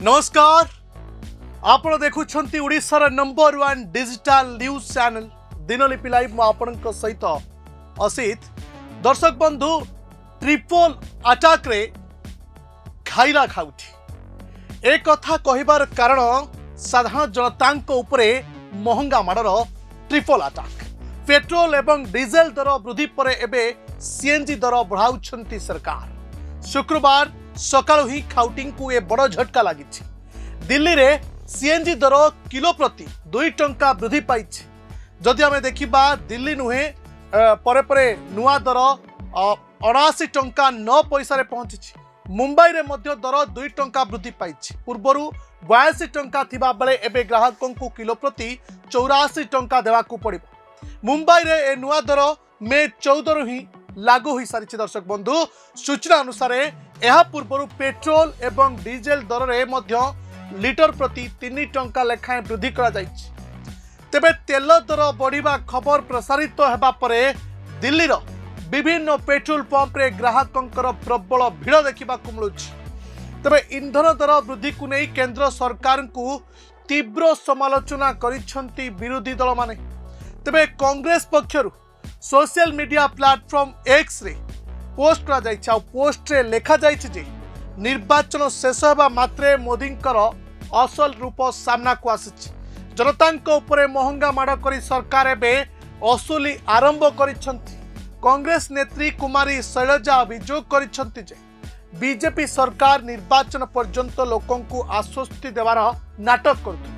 नमस्कार आपण देखुछंती ओडिशार number 1 digital news channel Dinalipi live मु आपनक सहित असित दर्शक बंधु ट्रिपल अटैक रे खाइला खाउठी एक कथा कहिबार कारण साधारण जनतांक उपरे महंगा माडर ट्रिपल अटैक पेट्रोल एवं डीजेल दर वृद्धि पर एबे सीएनजी दर बढ़ाउछंती सरकार शुक्रवार सकाळु ही खाउटिंग को ए बड़ झटका लगी दिल्ली रे सीएनजी दर किलो प्रति 2 टंका वृद्धि पाई जदि आम देखा दिल्ली नुहे परे परे नुआ दर 89 टंका 9 पैसा पहुंची मुंबई रे मध्य दर 2 टंका वृद्धि पाई पूर्वर 82 टंका थिबा बेले एबे ग्राहकों को किलो प्रति 84 टंका देवाकू पड़िबो मुंबई रे ए नुआ दर मे 14 रु ही लागू हो सारी दर्शक बंधु सूचना अनुसार यह पूर्व पेट्रोल एवं डीजेल दर रे मध्य लिटर प्रति 3 टंका लेखाएं वृद्धि करा जाइछि तेबे तेल दर बढ़िबा खबर प्रसारित हेबा परे दिल्ली रो विभिन्न पेट्रोल पंप रे ग्राहकंकर प्रबल भीड़ देखा मिलुछि तेबे इंधन दर वृद्धि को नहीं केंद्र सरकार को तीव्र समालोचना करिसेंती विरोधी दल माने तेबे कांग्रेस पक्षरु सोशल मीडिया प्लेटफॉर्म एक्स रे पोस्ट करा जाइछा पोस्ट रे लेखा जाइछि जे निर्वाचन शेष होबा मात्रे मोदींकर असल रूप सामना को आसिछि जनतांक उपरे महंगा माड़ करी सरकार एबे असुली आरंभ करिसेंती कांग्रेस नेत्री कुमारी शैलजा अभियोग करिसेंती जे बीजेपी सरकार निर्वाचन पर्यंत लोकों को आश्वस्ति देवार नाटक करथि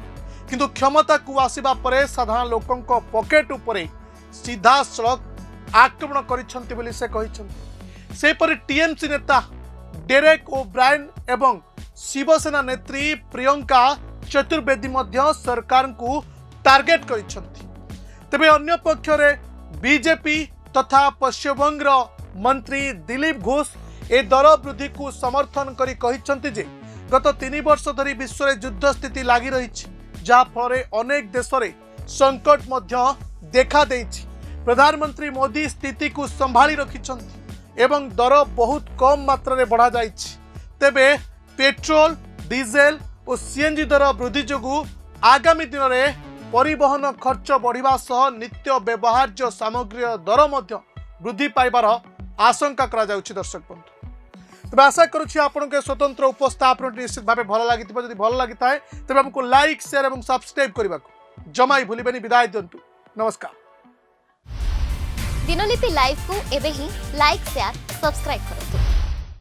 किंतु क्षमता को आसीबा परे साधारण लोकों को पॉकेट उपरे सीधा सड़क आक्रमण करिसेंती बोली से कहिसेंती सेपरि टीएमसी नेता डेरेक ओब्रायन एवं शिवसेना नेत्री प्रियंका चतुर्वेदी मध्य सरकार को टार्गेट करिसेंती तेबे अन्य पक्षरे बीजेपी तथा पश्चिमबंग मंत्री दिलीप घोष ए दर वृद्धि को समर्थन करी कहिसेंती जे गत 3 वर्ष धरी विश्व रे युद्ध स्थिति लागि रहिछि जा फल अनेक देश रे संकट मध्य देखा देछि प्रधानमंत्री मोदी स्थिति को संभाली रखिछंती एवं दर बहुत कम मात्रा रे बढ़ा जाइछि तेबे पेट्रोल डीजेल और सीएनजी दर वृद्धि जोगु आगामी दिन में परिवहन खर्च बढ़िबा सह नित्य व्यवहार्य सामग्री दर मध्य वृद्धि पाइबार आशंका करा जाउछि दर्शक बंधु तबे आशा करूछि आपन के स्वतंत्र उपस्थापन निश्चित भाव भल लागि जदि भल लागि थाए तबे हमको लाइक शेयर एवं सब्सक्राइब करबा जमाई भूलिबेनी विदाय दियंतु नमस्कार दिनलिपि लाइव को एबे ही लाइक शेयर सब्सक्राइब करନ୍ତୁ।